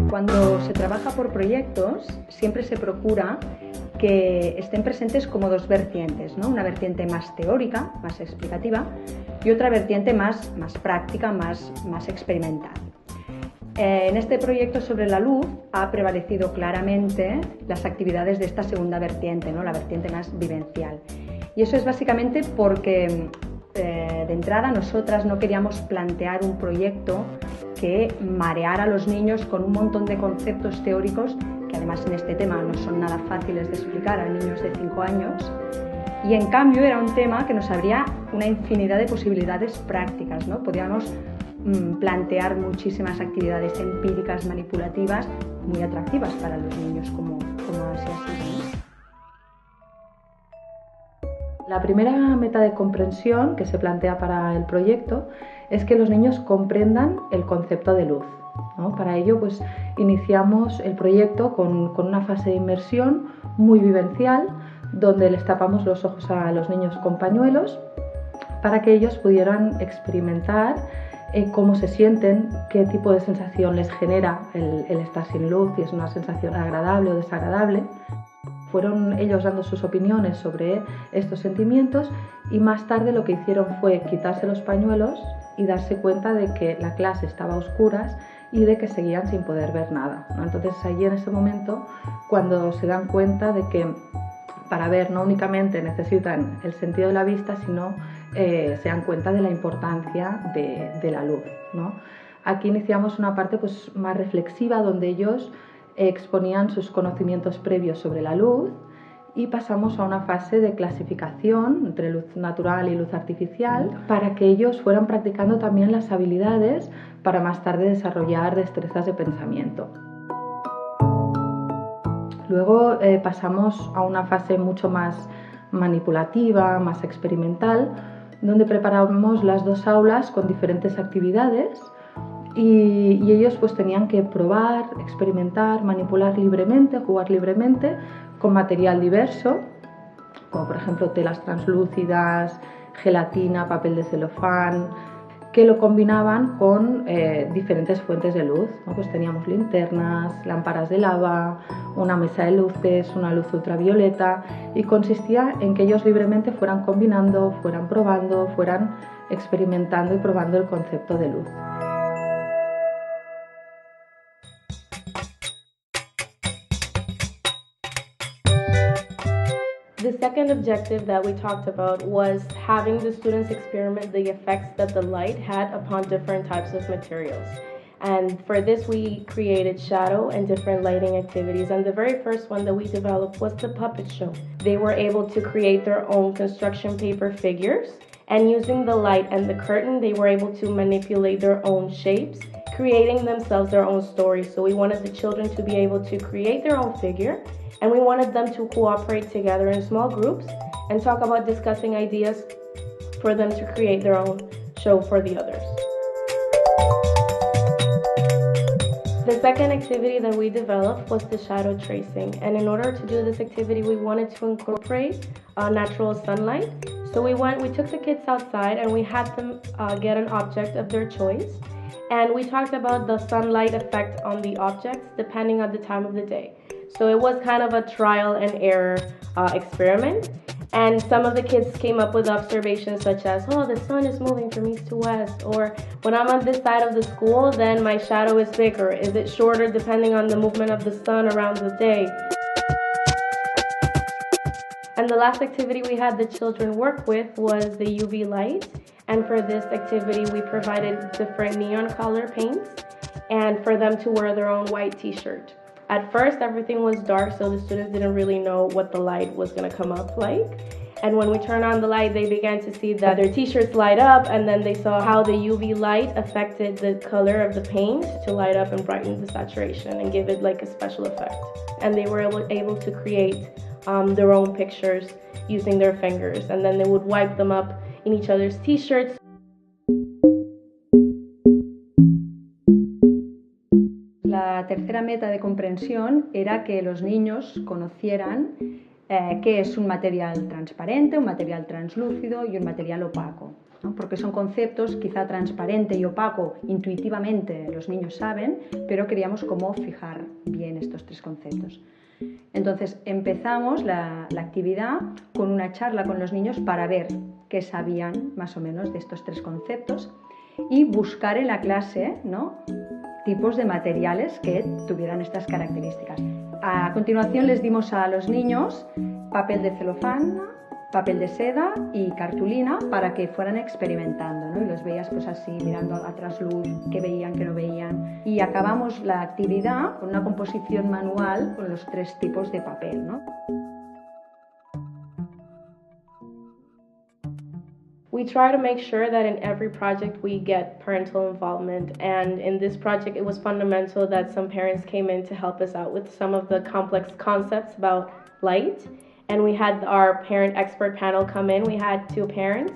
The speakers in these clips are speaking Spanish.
Cuando se trabaja por proyectos, siempre se procura que estén presentes como dos vertientes, ¿no? Una vertiente más teórica, más explicativa, y otra vertiente más práctica, más experimental. En este proyecto sobre la luz ha prevalecido claramente las actividades de esta segunda vertiente, ¿no? La vertiente más vivencial. Y eso es básicamente porque de entrada nosotras no queríamos plantear un proyecto que mareara a los niños con un montón de conceptos teóricos que además en este tema no son nada fáciles de explicar a niños de 5 años, y en cambio era un tema que nos abría una infinidad de posibilidades prácticas, ¿no? Podíamos plantear muchísimas actividades empíricas, manipulativas, muy atractivas para los niños, como así así, ¿no? La primera meta de comprensión que se plantea para el proyecto es que los niños comprendan el concepto de luz, ¿no? Para ello, pues, iniciamos el proyecto con una fase de inmersión muy vivencial, donde les tapamos los ojos a los niños con pañuelos para que ellos pudieran experimentar cómo se sienten, qué tipo de sensación les genera el estar sin luz, si es una sensación agradable o desagradable. Fueron ellos dando sus opiniones sobre estos sentimientos y más tarde lo que hicieron fue quitarse los pañuelos y darse cuenta de que la clase estaba a oscuras y de que seguían sin poder ver nada, ¿no? Entonces allí en ese momento cuando se dan cuenta de que para ver no únicamente necesitan el sentido de la vista, sino se dan cuenta de la importancia de la luz, ¿no? Aquí iniciamos una parte pues, más reflexiva donde ellos exponían sus conocimientos previos sobre la luz y pasamos a una fase de clasificación entre luz natural y luz artificial para que ellos fueran practicando también las habilidades para más tarde desarrollar destrezas de pensamiento. Luego pasamos a una fase mucho más manipulativa, más experimental, donde preparamos las dos aulas con diferentes actividades y ellos pues tenían que probar, experimentar, manipular libremente, jugar libremente con material diverso, como por ejemplo telas translúcidas, gelatina, papel de celofán, que lo combinaban con diferentes fuentes de luz, ¿no? Pues teníamos linternas, lámparas de lava, una mesa de luces, una luz ultravioleta, y consistía en que ellos libremente fueran combinando, fueran probando, fueran experimentando y probando el concepto de luz. The second objective that we talked about was having the students experiment the effects that the light had upon different types of materials. And for this, we created shadow and different lighting activities. And the very first one that we developed was the puppet show. They were able to create their own construction paper figures. And using the light and the curtain, they were able to manipulate their own shapes, creating themselves their own stories. So we wanted the children to be able to create their own figure. And we wanted them to cooperate together in small groups and talk about discussing ideas for them to create their own show for the others. The second activity that we developed was the shadow tracing. And in order to do this activity, we wanted to incorporate natural sunlight. So we took the kids outside and we had them get an object of their choice. And we talked about the sunlight effect on the objects depending on the time of the day. So it was kind of a trial and error experiment. And some of the kids came up with observations such as, oh, the sun is moving from east to west, or when I'm on this side of the school, then my shadow is bigger. Is it shorter depending on the movement of the sun around the day? And the last activity we had the children work with was the UV light. And for this activity, we provided different neon color paints and for them to wear their own white t-shirt. At first, everything was dark, so the students didn't really know what the light was going to come up like. And when we turned on the light, they began to see that their t-shirts light up, and then they saw how the UV light affected the color of the paint to light up and brighten the saturation and give it like a special effect. And they were able to create their own pictures using their fingers, and then they would wipe them up in each other's t-shirts. La tercera meta de comprensión era que los niños conocieran qué es un material transparente, un material translúcido y un material opaco, ¿no? Porque son conceptos, quizá transparente y opaco, intuitivamente los niños saben, pero queríamos cómo fijar bien estos tres conceptos. Entonces empezamos la actividad con una charla con los niños para ver qué sabían más o menos de estos tres conceptos y buscar en la clase, ¿no?, tipos de materiales que tuvieran estas características. A continuación les dimos a los niños papel de celofán, papel de seda y cartulina para que fueran experimentando, ¿no? Y los veías pues así mirando a trasluz, qué veían, qué no veían. Y acabamos la actividad con una composición manual con los tres tipos de papel, ¿no? We try to make sure that in every project we get parental involvement, and in this project it was fundamental that some parents came in to help us out with some of the complex concepts about light, and we had our parent expert panel come in. We had two parents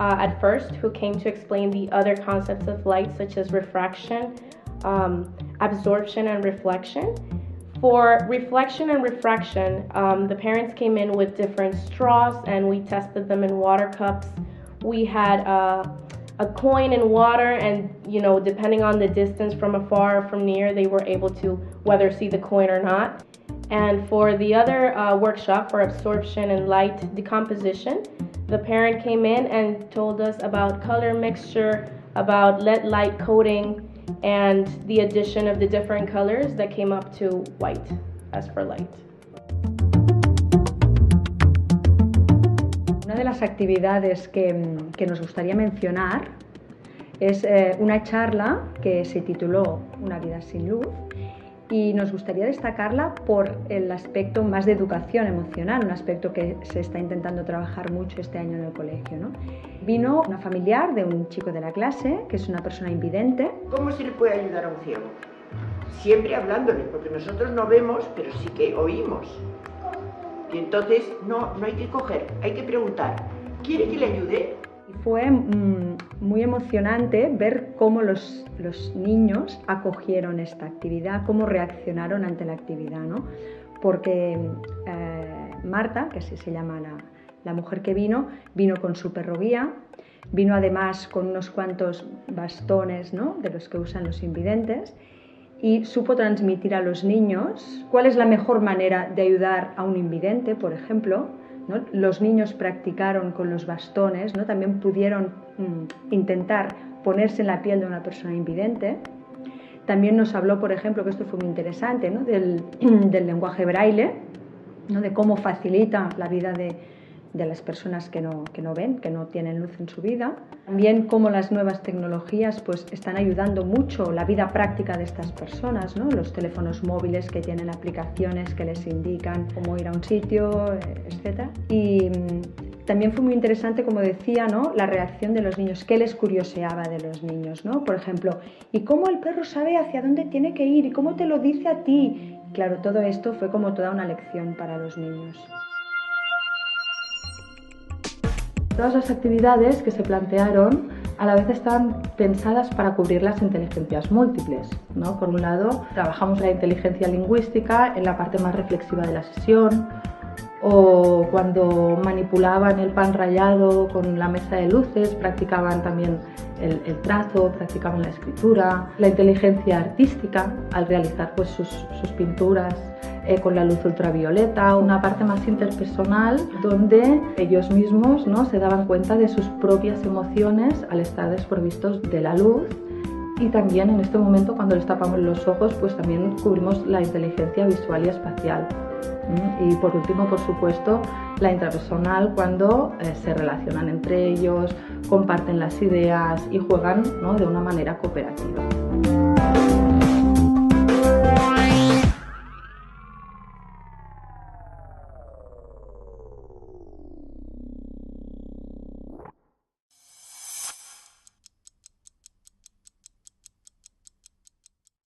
at first who came to explain the other concepts of light, such as refraction, absorption, and reflection. For reflection and refraction, the parents came in with different straws and we tested them in water cups. We had a coin in water, and depending on the distance from afar or from near, they were able to whether see the coin or not. And for the other workshop for absorption and light decomposition, the parent came in and told us about color mixture, about LED light coding, and the addition of the different colors that came up to white as for light. Una de las actividades que nos gustaría mencionar es una charla que se tituló Una vida sin luz, y nos gustaría destacarla por el aspecto más de educación emocional, un aspecto que se está intentando trabajar mucho este año en el colegio, ¿no? Vino una familiar de un chico de la clase, que es una persona invidente. ¿Cómo se le puede ayudar a un ciego? Siempre hablándole, porque nosotros no vemos, pero sí que oímos. Y entonces no hay que coger, hay que preguntar, ¿quiere que le ayude? Y fue muy emocionante ver cómo los niños acogieron esta actividad, cómo reaccionaron ante la actividad, ¿no? Porque Marta, que así se llama la mujer que vino con su perro guía, vino además con unos cuantos bastones, ¿no?, de los que usan los invidentes, y supo transmitir a los niños cuál es la mejor manera de ayudar a un invidente, por ejemplo, ¿no? Los niños practicaron con los bastones, ¿no? También pudieron intentar ponerse en la piel de una persona invidente. También nos habló, por ejemplo, que esto fue muy interesante, ¿no?, del lenguaje braille, ¿no?, de cómo facilita la vida de las personas que no ven, que no tienen luz en su vida. También cómo las nuevas tecnologías pues están ayudando mucho la vida práctica de estas personas, ¿no? Los teléfonos móviles que tienen aplicaciones que les indican cómo ir a un sitio, etc. Y también fue muy interesante, como decía, ¿no?, la reacción de los niños, qué les curioseaba de los niños, ¿no? Por ejemplo, ¿y cómo el perro sabe hacia dónde tiene que ir? ¿Y cómo te lo dice a ti? Claro, todo esto fue como toda una lección para los niños. Todas las actividades que se plantearon a la vez estaban pensadas para cubrir las inteligencias múltiples, ¿no? Por un lado, trabajamos la inteligencia lingüística en la parte más reflexiva de la sesión, o cuando manipulaban el pan rallado con la mesa de luces, practicaban también el trazo, practicaban la escritura, la inteligencia artística al realizar pues sus pinturas con la luz ultravioleta, una parte más interpersonal donde ellos mismos, ¿no?, se daban cuenta de sus propias emociones al estar desprovistos de la luz. Y también en este momento, cuando les tapamos los ojos, pues también cubrimos la inteligencia visual y espacial. Y por último, por supuesto, la intrapersonal, cuando se relacionan entre ellos, comparten las ideas y juegan, ¿no?, de una manera cooperativa.